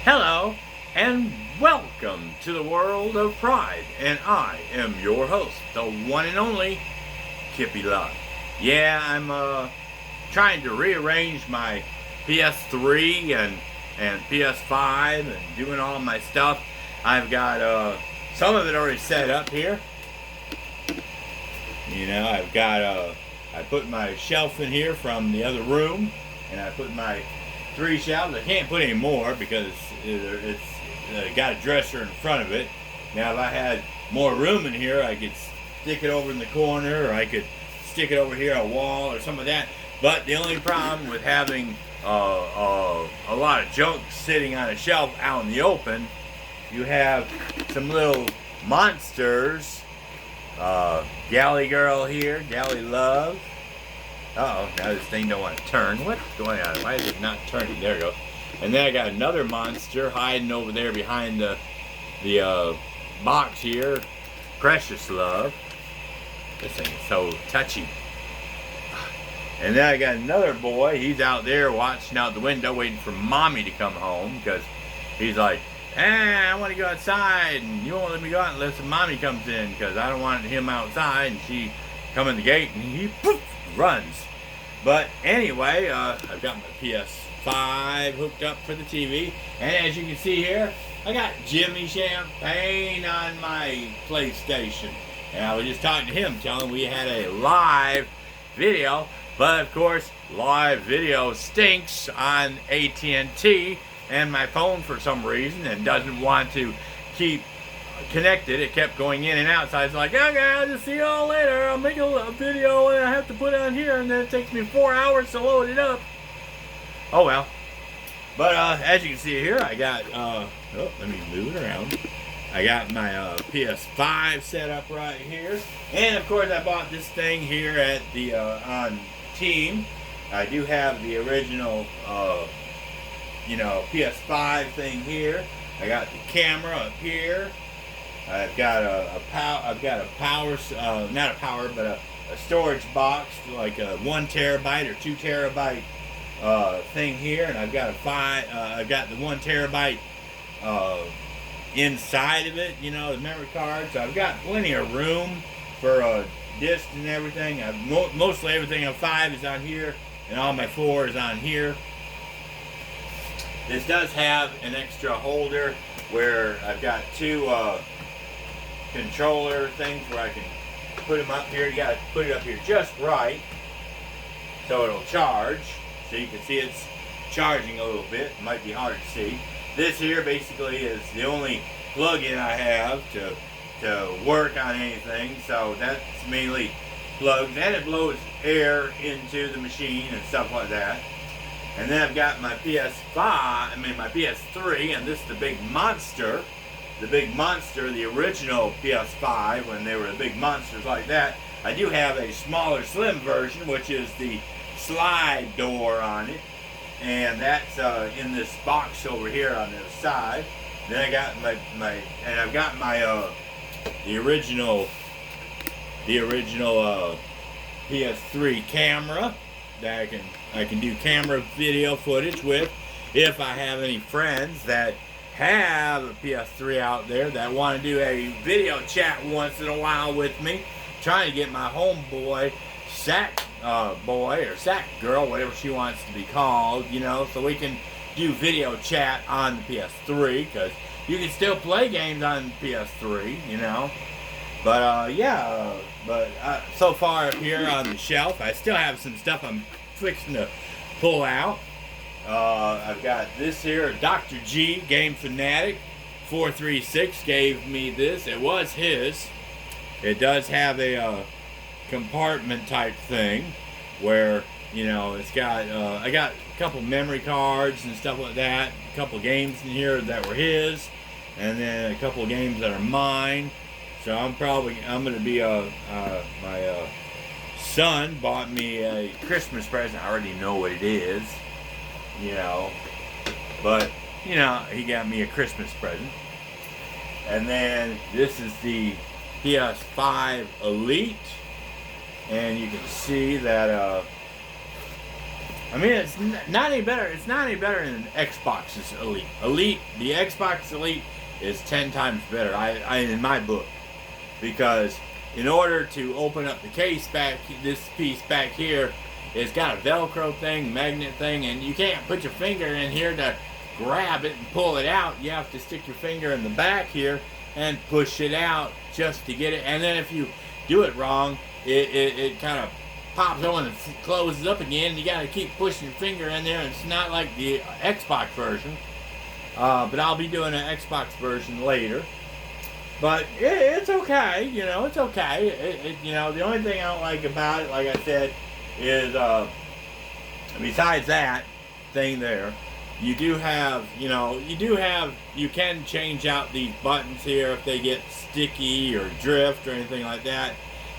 Hello and welcome to the world of pride, and I am your host, the one and only Kippy Luck. Yeah, I'm trying to rearrange my PS3 and PS5 and doing all my stuff. I've got some of it already set up here. You know, I've got I put my shelf in here from the other room, and I put my 3 shelves. I can't put any more because it's got a dresser in front of it. Now, if I had more room in here, I could stick it over in the corner, or I could stick it over here on a wall or something like that. But the only problem with having a lot of junk sitting on a shelf out in the open, you have some little monsters. Galley girl here, Galley love. Uh-oh, now this thing don't want to turn. What's going on? Why is it not turning? There we go. And then I got another monster hiding over there behind the box here. Precious love. This thing is so touchy. And then I got another boy. He's out there watching out the window waiting for mommy to come home because he's like, I want to go outside, and you won't let me go out unless mommy comes in because I don't want him outside. And she come in the gate and he poof, runs. But anyway, I've got my PS5 hooked up for the TV, and as you can see here, I got Jimmy Champagne on my PlayStation. And I was just talking to him, telling him we had a live video, but of course, live video stinks on AT&T and my phone for some reason, and doesn't want to keep connected. It kept going in and out, so I was like, okay, I'll just see you all later. I'll make a video and I have to put it on here, and then it takes me 4 hours to load it up. Oh well. But as you can see here, I got let me move it around. I got my PS5 set up right here, and of course I bought this thing here at the on Team. I do have the original PS5 thing here. I got the camera up here. I've got a storage box, like a 1 terabyte or 2 terabyte thing here, and I've got the 1 terabyte inside of it, the memory card. So I've got plenty of room for a disc and everything. Mostly everything on 5 is on here, and all my 4 is on here. This does have an extra holder where I've got 2 controller things where I can put them up here. You gotta put it up here just right so it'll charge. So you can see it's charging a little bit. It might be hard to see. This here basically is the only plug-in I have to work on anything. So that's mainly plugs, and it blows air into the machine and stuff like that. And then I've got my my PS3, and this is the big monster. The big monster, the original PS5, when they were the big monsters like that. I do have a smaller, slim version, which is the slide door on it. And that's in this box over here on the other side. Then I got I've got my the original PS3 camera that I can do camera video footage with if I have any friends that have a PS3 out there that want to do a video chat once in a while with me. Trying to get my homeboy, Sack boy or Sack girl, whatever she wants to be called, so we can do video chat on the PS3, because you can still play games on the PS3, But so far up here on the shelf, I still have some stuff I'm fixing to pull out. I've got this here, Dr. G, Game Fanatic 436 gave me this. It was his. It does have a compartment type thing where, it's got, I got a couple memory cards and stuff like that. A couple games in here that were his, and then a couple games that are mine. So I'm going to be, my son bought me a Christmas present. I already know what it is. But he got me a Christmas present. And then this is the PS5 Elite, and you can see that I mean, it's not any better. It's not any better than Xbox's Elite. The Xbox Elite is 10 times better. I in my book, because in order to open up the case back, this piece back here, it's got a Velcro thing, magnet thing, and you can't put your finger in here to grab it and pull it out. You have to stick your finger in the back here and push it out just to get it. And then if you do it wrong, it kind of pops on and closes up again. You got to keep pushing your finger in there. And it's not like the Xbox version, but I'll be doing an Xbox version later. But it's okay, you know, it's okay. You know, the only thing I don't like about it, like I said, is besides that thing there, you do have, you can change out these buttons here if they get sticky or drift or anything like that.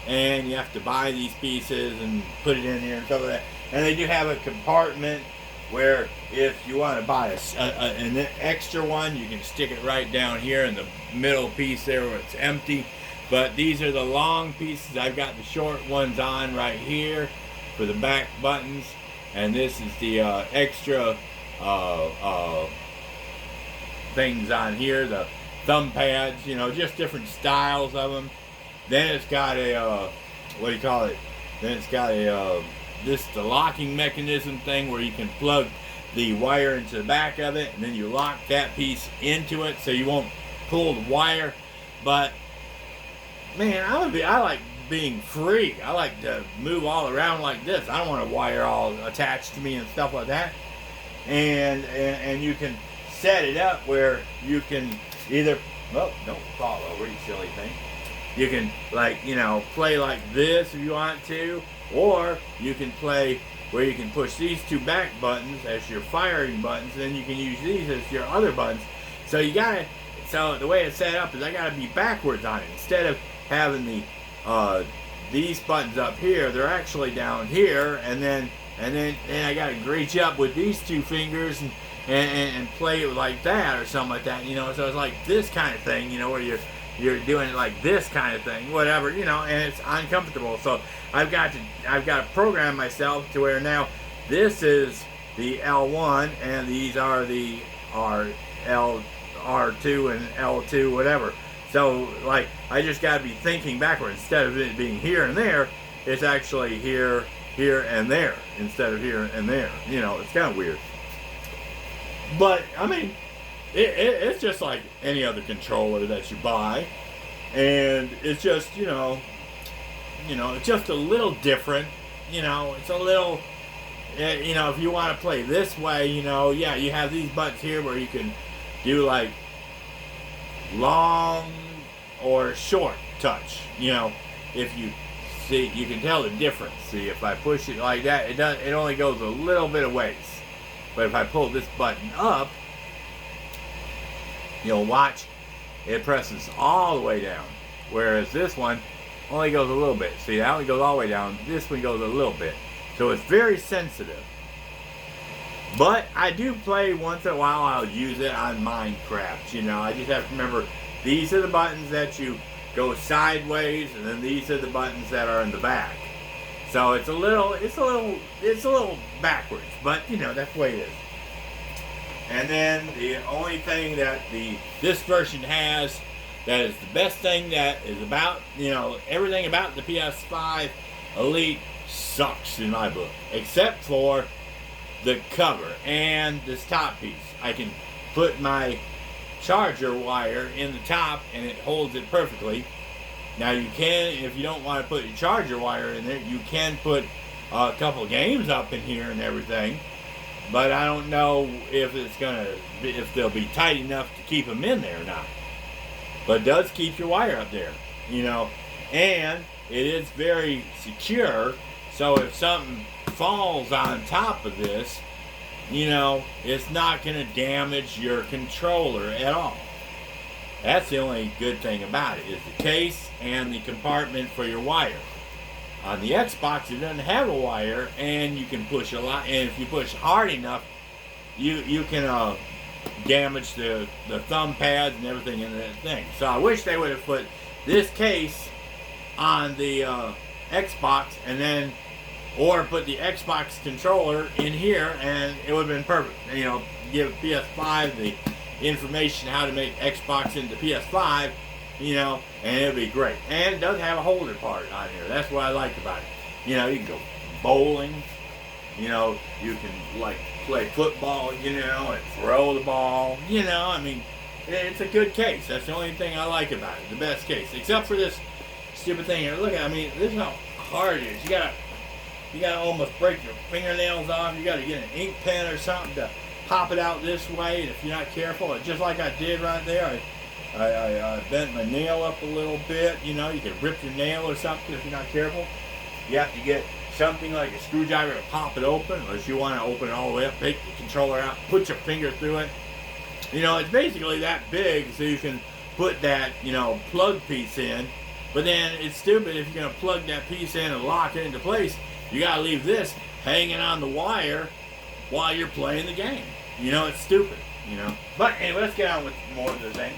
And you have to buy these pieces and put it in here and stuff like that. And they do have a compartment where if you want to buy an extra one, you can stick it right down here in the middle piece there where it's empty. But these are the long pieces. I've got the short ones on right here for the back buttons. And this is the extra things on here, the thumb pads, you know, just different styles of them. Then it's got a, what do you call it? Then it's got a, the locking mechanism thing where you can plug the wire into the back of it, and then you lock that piece into it so you won't pull the wire. But man, I like being free. I like to move all around like this. I don't want a wire all attached to me and stuff like that. And you can set it up where you can either, well, don't fall over, you silly thing. You can, like, you know, play like this if you want to, or you can play where you can push these two back buttons as your firing buttons, and then you can use these as your other buttons. So you gotta, so the way it's set up is I gotta be backwards on it. Instead of having the these buttons up here, they're actually down here, and then I gotta reach up with these two fingers and play it like that or something like that, you know. So it's like this kind of thing, you know, where you're doing it like this kind of thing, whatever, you know, and it's uncomfortable. So I've got to program myself to where now this is the L1 and these are the R2 and L2, whatever. So like I just got to be thinking backwards. Instead of it being here and there, it's actually here, here and there instead of here and there. You know, it's kind of weird. But I mean, it's just like any other controller that you buy, and it's just, you know, it's just a little different. You know, it's a little, you know, if you want to play this way, you know, yeah, you have these buttons here where you can do like long or short touch. You know, if you see, you can tell the difference. See, if I push it like that, it only goes a little bit of ways. But if I pull this button up, you'll watch it presses all the way down, whereas this one only goes a little bit. See, that one goes all the way down, this one goes a little bit. So it's very sensitive. But I do play once in a while. I'll use it on Minecraft. You know, I just have to remember these are the buttons that you go sideways, and then these are the buttons that are in the back. So it's a little backwards, but you know, that's the way it is. And then the only thing that this version has that is the best thing that is about, you know, everything about the PS5 Elite sucks in my book, except for the cover and this top piece. I can put my charger wire in the top and it holds it perfectly. Now you can, if you don't want to put your charger wire in there, you can put a couple games up in here and everything. But I don't know if they'll be tight enough to keep them in there or not. But it does keep your wire up there, you know. And it is very secure, so if something falls on top of this, you know, it's not going to damage your controller at all. That's the only good thing about it, is the case and the compartment for your wire. On the Xbox, it doesn't have a wire, and you can push a lot. And if you push hard enough, you can damage the thumb pads and everything in that thing. So I wish they would have put this case on the Xbox, and then or put the Xbox controller in here, and it would have been perfect. You know, give PS5 the information how to make Xbox into PS5, you know, and it'd be great. And it does have a holder part on here. That's what I like about it. You know, you can go bowling. You know, you can like play football, you know, and throw the ball. You know, I mean, it's a good case. That's the only thing I like about it. The best case, except for this stupid thing here. Look at, I mean, this is how hard it is. You gotta almost break your fingernails off. You gotta get an ink pen or something to pop it out this way. And if you're not careful, just like I did right there, I bent my nail up a little bit. You know, you can rip your nail or something if you're not careful. You have to get something like a screwdriver to pop it open, or if you want to open it all the way up, take the controller out, put your finger through it. You know, it's basically that big, so you can put that, you know, plug piece in. But then it's stupid if you're going to plug that piece in and lock it into place. You got to leave this hanging on the wire while you're playing the game. You know, it's stupid, you know. But anyway, let's get on with more of the thing.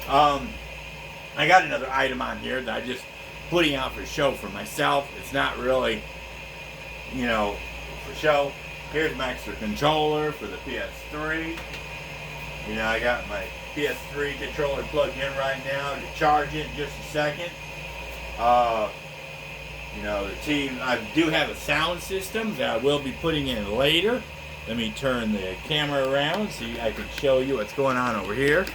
I got another item on here that I just putting out for show for myself. It's not really, you know, for show. Here's my extra controller for the PS3. You know, I got my PS3 controller plugged in right now to charge it in just a second. You know, I do have a sound system that I will be putting in later. Let me turn the camera around so I can show you what's going on over here.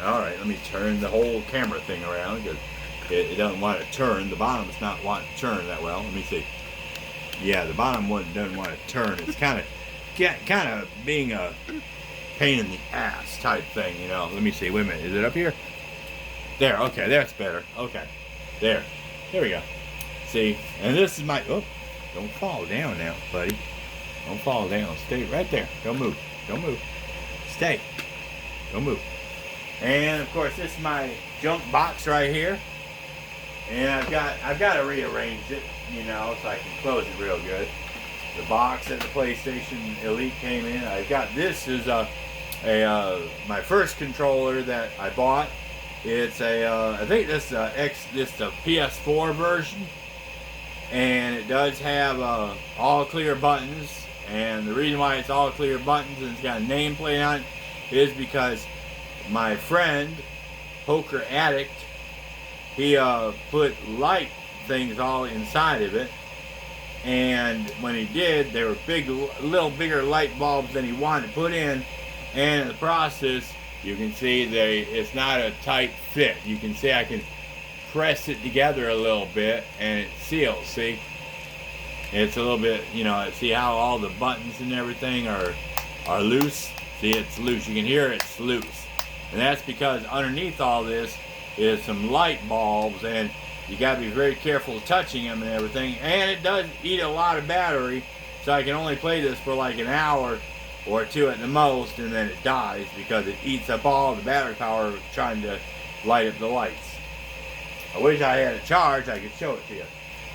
Alright, let me turn the whole camera thing around because it doesn't want to turn. The bottom's not wanting to turn that well. Let me see. Yeah, the bottom one doesn't want to turn. It's kind of being a pain in the ass type thing, you know. Let me see. Wait a minute. Is it up here? There. Okay, that's better. Okay. There we go. See? And this is my... Oh, don't fall down now, buddy. Don't fall down. Stay right there. Don't move. Don't move. Stay. Don't move. And, of course, this is my junk box right here. And I've got to rearrange it, you know, so I can close it real good. The box that the PlayStation Elite came in. I've got this is my first controller that I bought. It's I think this is the PS4 version, and it does have all clear buttons. And the reason why it's all clear buttons and it's got a nameplate on it is because my friend, Poker Addict, he put light things all inside of it, and when he did, they were a little bigger light bulbs than he wanted to put in, and in the process, you can see it's not a tight fit. You can see I can press it together a little bit, and it seals, see? It's a little bit, you know, see how all the buttons and everything are loose? See, it's loose. You can hear it's loose. And that's because underneath all this is some light bulbs, and you got to be very careful touching them and everything. And it does eat a lot of battery, so I can only play this for like an hour or two at the most, and then it dies because it eats up all the battery power trying to light up the lights. I wish I had a charge, I could show it to you.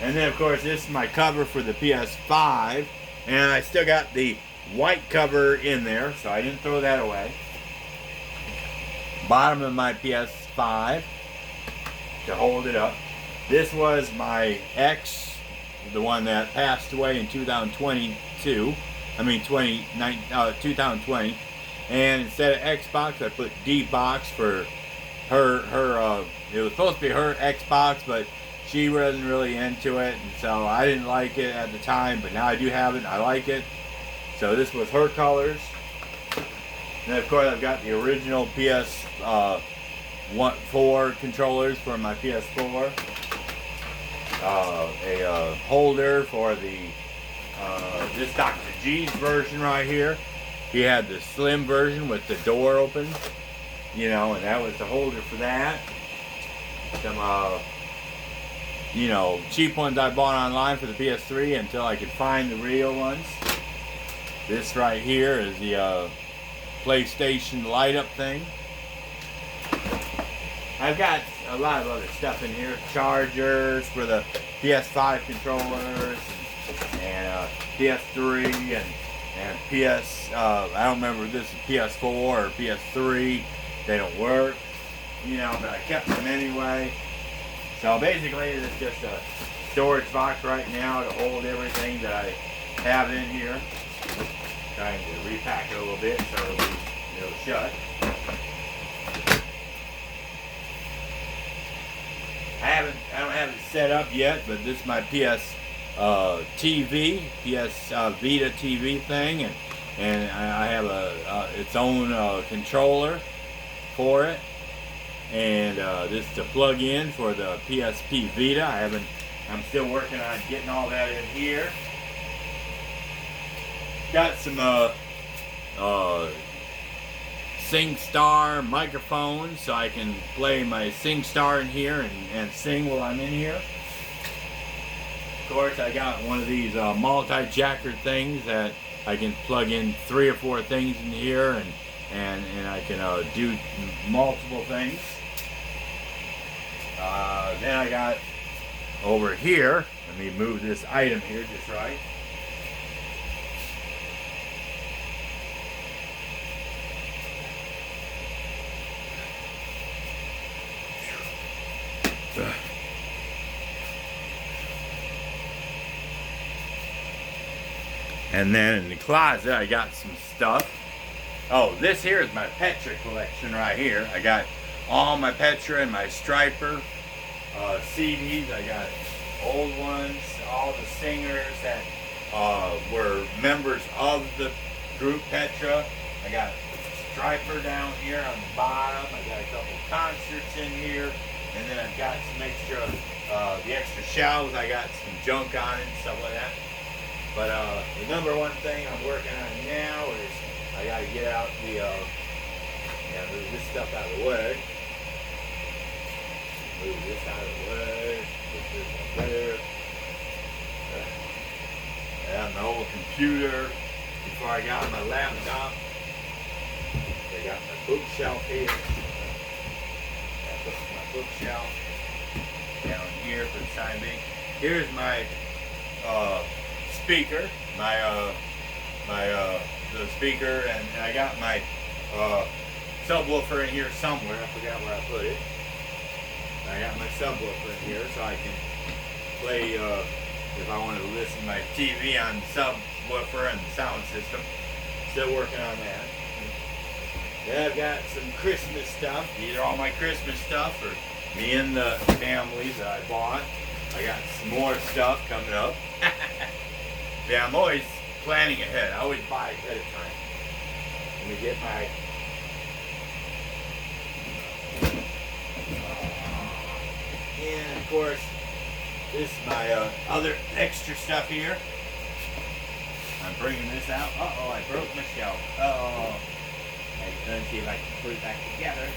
And then, of course, this is my cover for the PS5, and I still got the white cover in there, so I didn't throw that away. Bottom of my PS5 to hold it up. This was my ex, the one that passed away in 2020, and instead of Xbox, I put D-Box for her. It was supposed to be her Xbox, but she wasn't really into it, and so I didn't like it at the time, but now I do have it. I like it. So this was her colors. And then, of course, I've got the original PS4 controllers for my PS4. A holder for the this Dr. G's version right here. He had the slim version with the door open, you know, and that was the holder for that. Some you know, cheap ones I bought online for the PS3 until I could find the real ones. This right here is the PlayStation light up thing. I've got a lot of other stuff in here. Chargers for the PS5 controllers and PS3 and PS, I don't remember if this is PS4 or PS3. They don't work, you know, but I kept them anyway. So basically, it's just a storage box right now to hold everything that I have in here. Trying to repack it a little bit so it'll shut. I don't have it set up yet, but this is my PS TV, PS Vita TV thing, and I have its own controller for it, and this is the plug-in for the PSP Vita. I'm still working on getting all that in here. Got some SingStar microphones so I can play my SingStar in here and sing while I'm in here. Of course, I got one of these multi-jacker things that I can plug in 3 or 4 things in here, and I can do multiple things. Then I got over here, let me move this item here just right. And then in the closet, I got some stuff. Oh, this here is my Petra collection right here. I got all my Petra and my Striper CDs. I got old ones, all the singers that were members of the group Petra. I got Striper down here on the bottom. I got a couple concerts in here. And then I've got some extra, the extra shelves. I got some junk on it and stuff like that. But the number one thing I'm working on now is I got to get out the, move this stuff out of the way. Move this out of the way. Put this up there. I got my old computer before I got my laptop. I got my bookshelf here. I put my bookshelf down here for the time being. Here's my speaker, the speaker, and I got my subwoofer in here somewhere. I forgot where I put it. I got my subwoofer in here so I can play if I want to listen to my TV on the subwoofer and the sound system. Still working on that. Then I've got some Christmas stuff. These are all my Christmas stuff for me and the family that I bought. I got some more stuff coming up. Yeah, I'm always planning ahead. I always buy ahead of time. Let me get my and of course, this is my other extra stuff here. I'm bringing this out. Uh-oh, I broke my shelf. Uh-oh. Let's see if I can put it back together.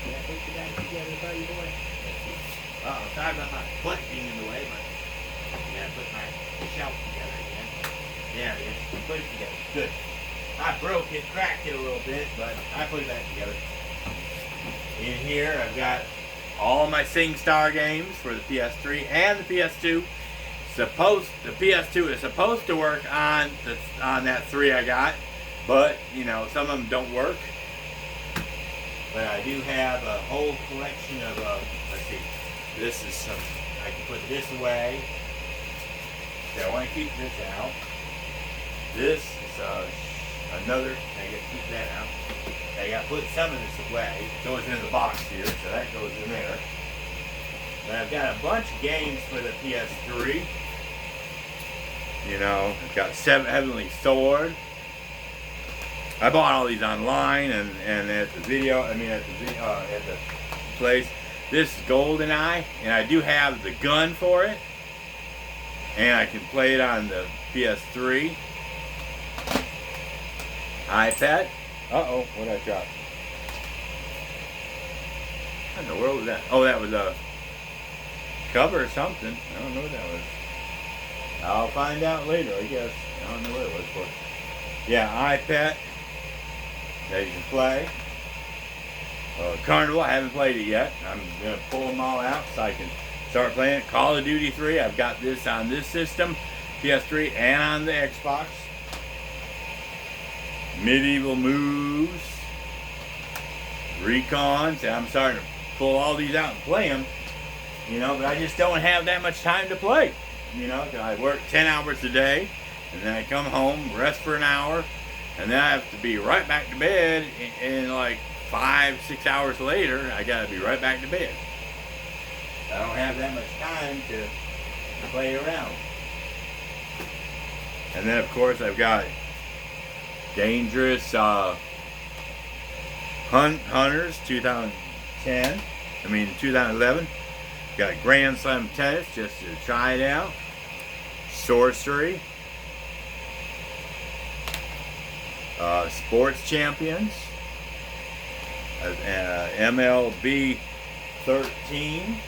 Can I put it back together, buddy boy? Uh-oh, sorry about my foot being in the way, but I gotta put my shelf together again. There it is. Put it together. Good. I broke it, cracked it a little bit, but I put it back together. In here, I've got all my SingStar games for the PS3 and the PS2. The PS2 is supposed to work on that 3 I got, but you know, some of them don't work. But I do have a whole collection of let's see. This is some. I can put this away. I want to keep this out. This is another. I got to keep that out. I got to put some of this away. It goes in the box here, so that goes in there. But I've got a bunch of games for the PS3. You know, I've got Heavenly Sword. I bought all these online and at the at the place. This is GoldenEye, and I do have the gun for it. And I can play it on the PS3. iPad. Uh-oh, what did I drop? What in the world was that? Oh, that was a cover or something. I don't know what that was. I'll find out later, I guess. I don't know what it was for. Yeah, iPad that you can play. Carnival, I haven't played it yet. I'm going to pull them all out so I can start playing it. Call of Duty 3, I've got this on this system, PS3, and on the Xbox. Medieval Moves, Recon. So I'm starting to pull all these out and play them. You know, but I just don't have that much time to play. You know, 'cause I work 10 hours a day, and then I come home, rest for an hour, and then I have to be right back to bed, and like 5-6 hours later, I gotta be right back to bed. I don't have that much time to play around. And then of course I've got Dangerous Hunters 2011. Got Grand Slam Tennis just to try it out. Sorcery. Sports Champions. MLB 13.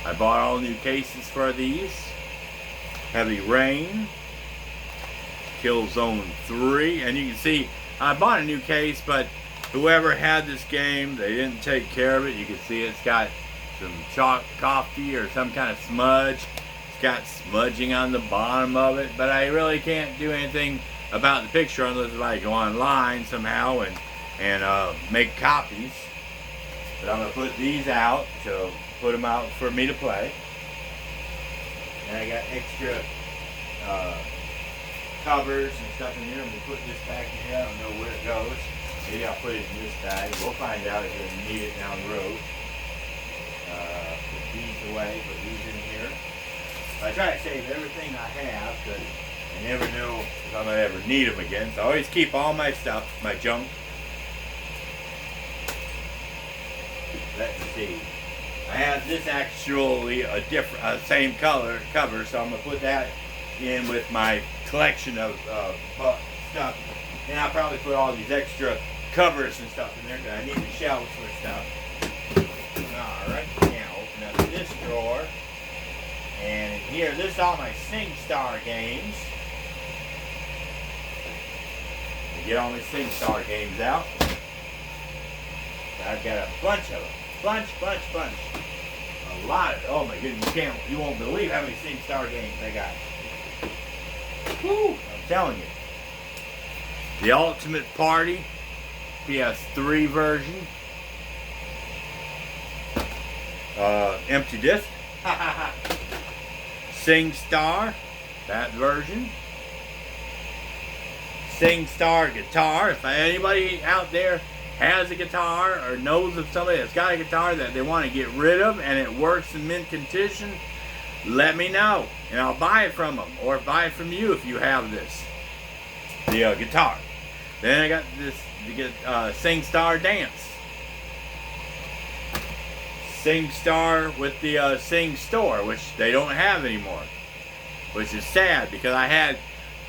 I bought all new cases for these. Heavy Rain. Killzone 3. And you can see I bought a new case, but whoever had this game, they didn't take care of it. You can see it's got some chalk coffee or some kind of smudge. It's got smudging on the bottom of it, but I really can't do anything about the picture unless I go online somehow and make copies. But I'm going to put these out to put them out for me to play. And I got extra covers and stuff in here. I'm going to put this back in here. I don't know where it goes. Maybe I'll put it in this bag. We'll find out if we need it down the road. Put these away, put these in here. I try to save everything I have because I never know if I'm going to ever need them again. So I always keep all my stuff, my junk. Let's see. I have this actually a different, same color cover, so I'm going to put that in with my collection of stuff. And I'll probably put all these extra covers and stuff in there because I need the shelves for stuff. Alright, now open up this drawer. And in here, this is all my SingStar games. Get all my SingStar games out. I've got a bunch of them. Bunch. A lot of it. Oh my goodness, you won't believe how many SingStar games I got. Woo! I'm telling you. The Ultimate Party, PS3 version. Empty disc. SingStar, that version. SingStar guitar. If anybody out there has a guitar or knows of somebody that's got a guitar that they want to get rid of and it works in mint condition, let me know and I'll buy it from them, or buy it from you if you have this, the guitar. Then I got this SingStar Dance, SingStar with the Sing Store, which they don't have anymore, which is sad because I had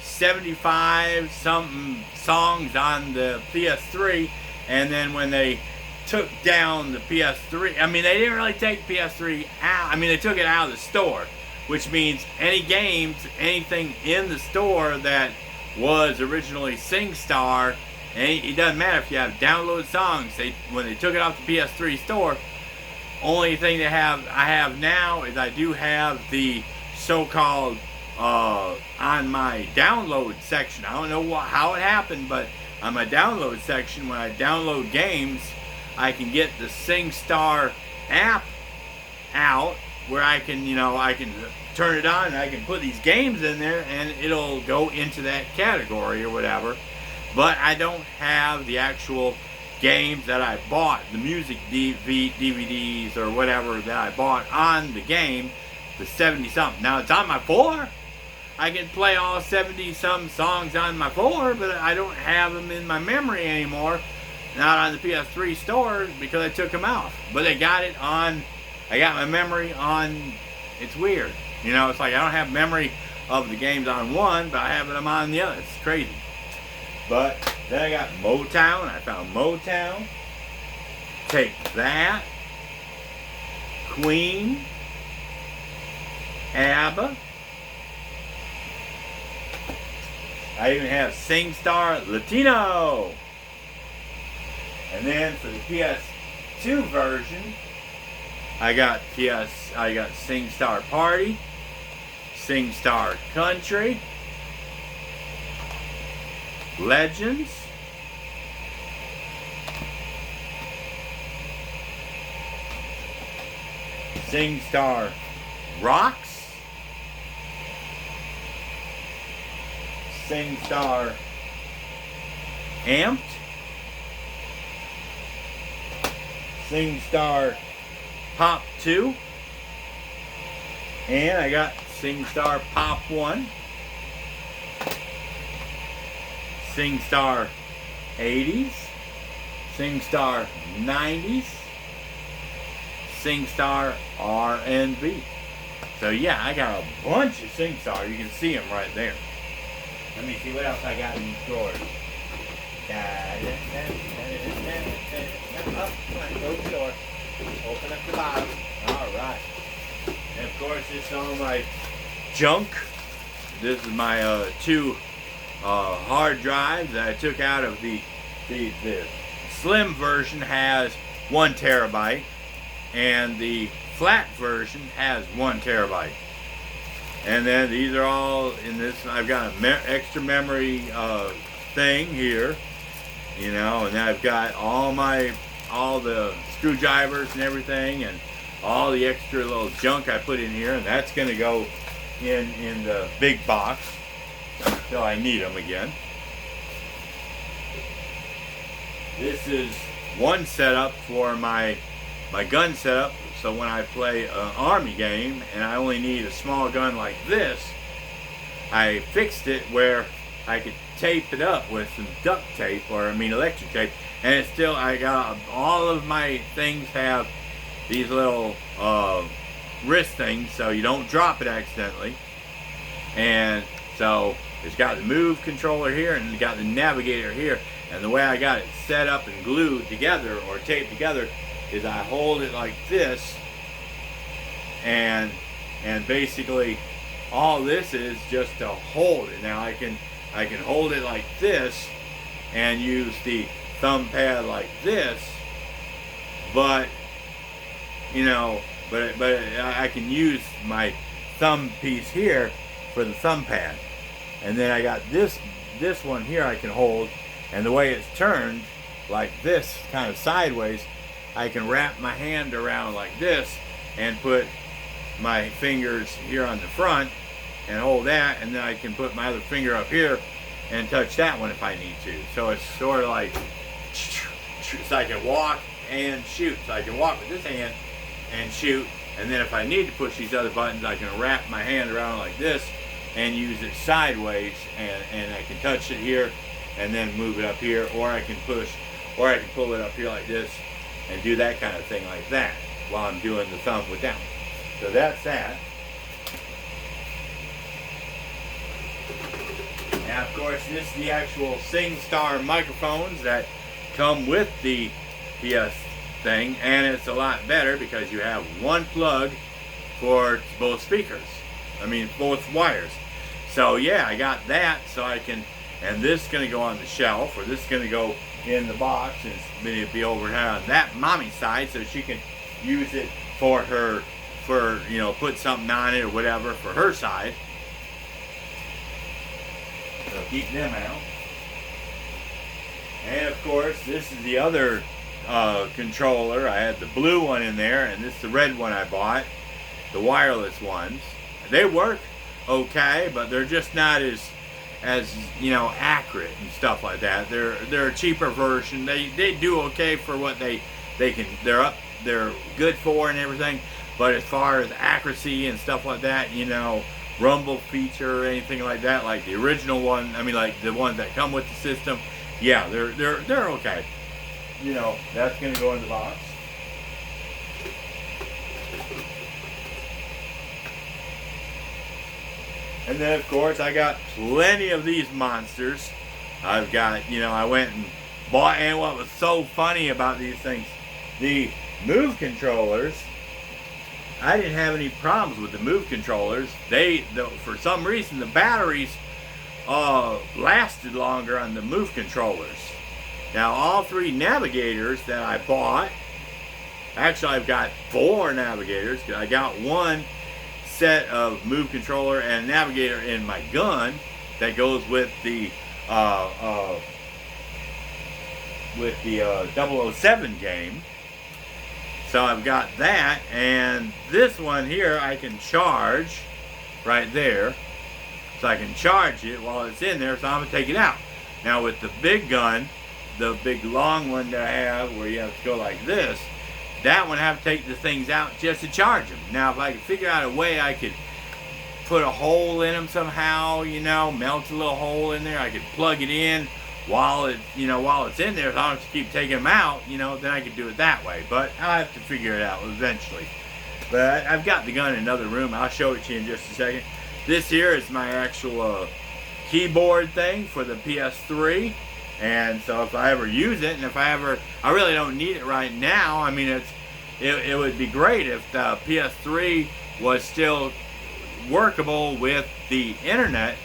75 something songs on the PS3. And then when they took down the PS3, I mean, they didn't really take PS3 out. I mean, they took it out of the store, which means any games, anything in the store that was originally SingStar, and it doesn't matter if you have downloaded songs. When they took it off the PS3 store, only thing I have now is I do have the so-called on my download section. I don't know how it happened, but on my download section, when I download games, I can get the SingStar app out where I can, I can turn it on and I can put these games in there and it'll go into that category or whatever. But I don't have the actual games that I bought, the music DVDs or whatever that I bought on the game, the 70 something. Now it's on my 4. I can play all 70-some songs on my 4, but I don't have them in my memory anymore. Not on the PS3 store because I took them out. But I got my memory on, it's weird. It's like I don't have memory of the games on one, but I have them on the other. It's crazy. But then I got Motown. I found Motown. Take That. Queen. ABBA. I even have SingStar Latino. And then for the PS2 version, I got SingStar Party, SingStar Country, Legends, SingStar Rocks, SingStar Amped, SingStar Pop 2, and I got SingStar Pop 1, SingStar 80s, SingStar 90s, SingStar R&B. So yeah, I got a bunch of SingStar. You can see them right there. Let me see what else I got in these drawers. Up, come on, close the door. Open up the bottom. All right. And of course, this is all my junk. This is my two hard drives that I took out of the slim version has 1 terabyte, and the flat version has 1 terabyte. And then these are all in this. I've got an extra memory thing here, you know, and then I've got all the screwdrivers and everything, and all the extra little junk I put in here, and that's going to go in the big box until I need them again. This is one setup for my gun setup, so when I play an army game and I only need a small gun like this, I fixed it where I could tape it up with some duct tape, or electric tape, and it's still, I got all of my things have these little wrist things so you don't drop it accidentally. And so it's got the move controller here and it's got the navigator here, and the way I got it set up and glued together or taped together is I hold it like this, and basically all this is just to hold it. Now I can hold it like this and use the thumb pad like this, but I can use my thumb piece here for the thumb pad, and then I got this one here I can hold, and the way it's turned like this, kind of sideways, I can wrap my hand around like this and put my fingers here on the front and hold that, and then I can put my other finger up here and touch that one if I need to. So it's sort of like, so I can walk and shoot. So I can walk with this hand and shoot, and then if I need to push these other buttons, I can wrap my hand around like this and use it sideways, and I can touch it here and then move it up here, or I can push, or I can pull it up here like this and do that kind of thing like that while I'm doing the thumb with down. So that's that. Now, of course, this is the actual SingStar microphones that come with the PS thing, and it's a lot better because you have one plug for both speakers. Both wires. So yeah, I got that, so I can, and this is going to go on the shelf, or this is going to go in the box, and it's going to be over here on that mommy's side, so she can use it for her, put something on it or whatever for her side. So keep them out. And of course, this is the other controller. I had the blue one in there, and this is the red one I bought, the wireless ones. They work okay, but they're just not as accurate and stuff like that. They're a cheaper version. They do okay for what they're good for and everything, but as far as accuracy and stuff like that, rumble feature or anything like that, like the original one, like the ones that come with the system, yeah, they're okay. That's gonna go in the box. And then of course I got plenty of these monsters. I've got, I went and bought, and what was so funny about these things, the Move controllers, I didn't have any problems with the Move controllers. For some reason, the batteries lasted longer on the Move controllers. Now, all 3 navigators that I bought, actually I've got 4 navigators. I got one set of Move controller and navigator in my gun that goes with the 007 game. So I've got that, and this one here I can charge right there. So I can charge it while it's in there, so I'm going to take it out. Now with the big gun, the big long one that I have where you have to go like this, that one I have to take the things out just to charge them. Now if I could figure out a way I could put a hole in them somehow, you know, melt a little hole in there, I could plug it in while it, you know, while it's in there, so I don't have to keep taking them out, you know, then I could do it that way. But I'll have to figure it out eventually. But I've got the gun in another room. I'll show it to you in just a second. This here is my actual keyboard thing for the PS3. And so if I ever use it, and if I really don't need it right now. I mean, it would be great if the PS3 was still workable with the internet.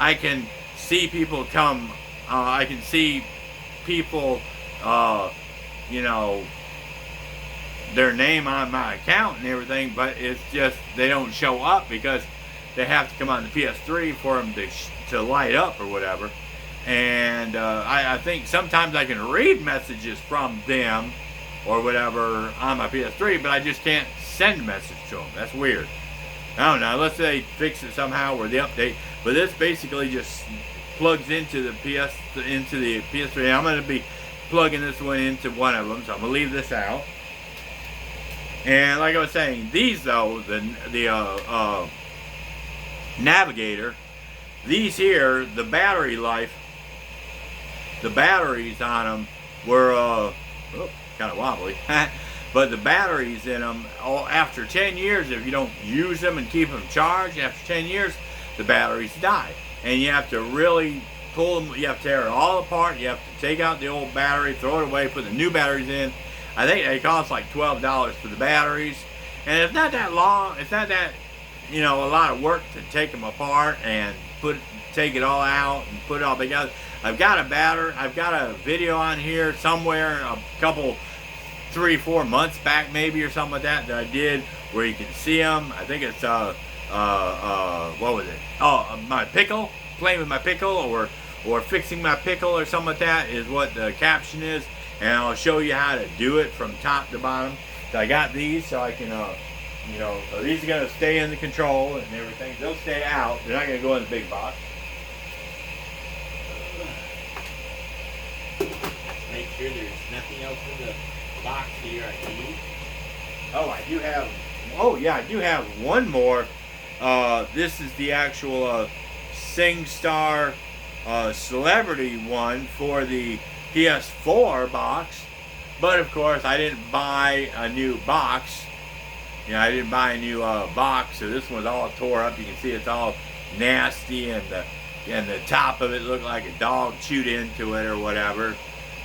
I can see people come, I can see people, you know, their name on my account and everything, but it's just they don't show up because they have to come on the PS3 for them to light up or whatever. And I think sometimes I can read messages from them or whatever on my PS3, but I just can't send a message to them. That's weird. I don't know, unless they fix it somehow or the update. But this basically just plugs into the PS3. I'm going to be plugging this one into one of them, so I'm going to leave this out. And like I was saying, these though, the Navigator, these here, the battery life, the batteries on them were kind of wobbly, but the batteries in them, after 10 years, if you don't use them and keep them charged, after 10 years, the batteries die. And you have to really pull them, you have to tear it all apart, you have to take out the old battery, throw it away, put the new batteries in. I think they cost like $12 for the batteries. And it's not that long, it's not that, you know, a lot of work to take them apart and take it all out and put it all together. I've got a video on here somewhere, a couple, 3-4 months back maybe or something like that I did, where you can see them. I think it's what was it? Oh, my pickle, playing with my pickle, or fixing my pickle or something like that is what the caption is. And I'll show you how to do it from top to bottom. So I got these so I can, you know, so these are going to stay in the control and everything. They'll stay out. They're not going to go in the big box. Make sure there's nothing else in the box here I need. Oh, I do have. Oh yeah, I do have one more. This is the actual SingStar Celebrity one for the PS4 box, but of course I didn't buy a new box. You know, I didn't buy a new box, so this one's all tore up. You can see it's all nasty, and the top of it looked like a dog chewed into it or whatever.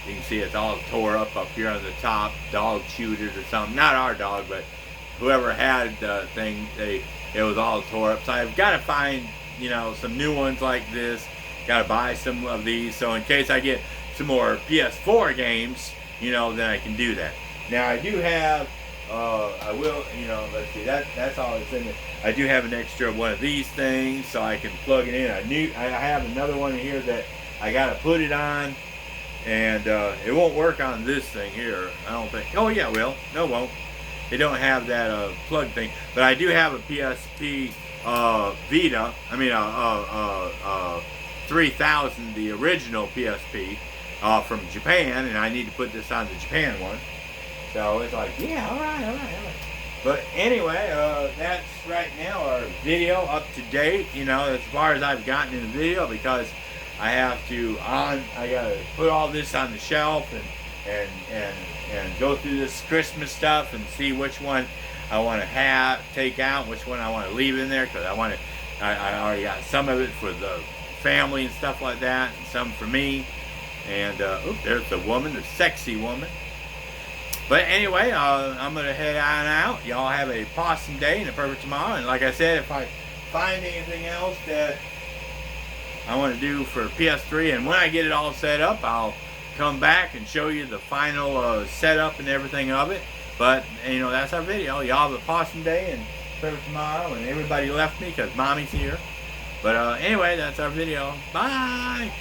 You can see it's all tore up here on the top. Dog chewed it or something. Not our dog, but whoever had the thing, it was all tore up. So I've got to find, you know, some new ones like this. Got to buy some of these, so in case I get some more PS4 games, you know, then I can do that. Now I do have, I will, you know, let's see, that's all that's in there. I do have an extra one of these things, so I can plug it in. I have another one here that I got to put it on. And it won't work on this thing here, I don't think. Oh yeah, it will. No, it won't. It don't have that plug thing. But I do have a PSP Vita. I mean 3000, the original PSP from Japan, and I need to put this on the Japan one. So it's like, yeah, all right. But anyway, that's right now our video up to date. You know, as far as I've gotten in the video, because I have to I gotta put all this on the shelf and go through this Christmas stuff and see which one I want to take out, which one I want to leave in there, because I already got some of it for the family and stuff like that, and some for me. And there's the woman, the sexy woman. But anyway, I'm gonna head on out. Y'all have a awesome day and a perfect tomorrow. And like I said, if I find anything else that I want to do for PS3, and when I get it all set up, I'll come back and show you the final setup and everything of it. But, you know, that's our video. Y'all have a awesome day and perfect tomorrow. And everybody left me because Mommy's here. But anyway, that's our video. Bye!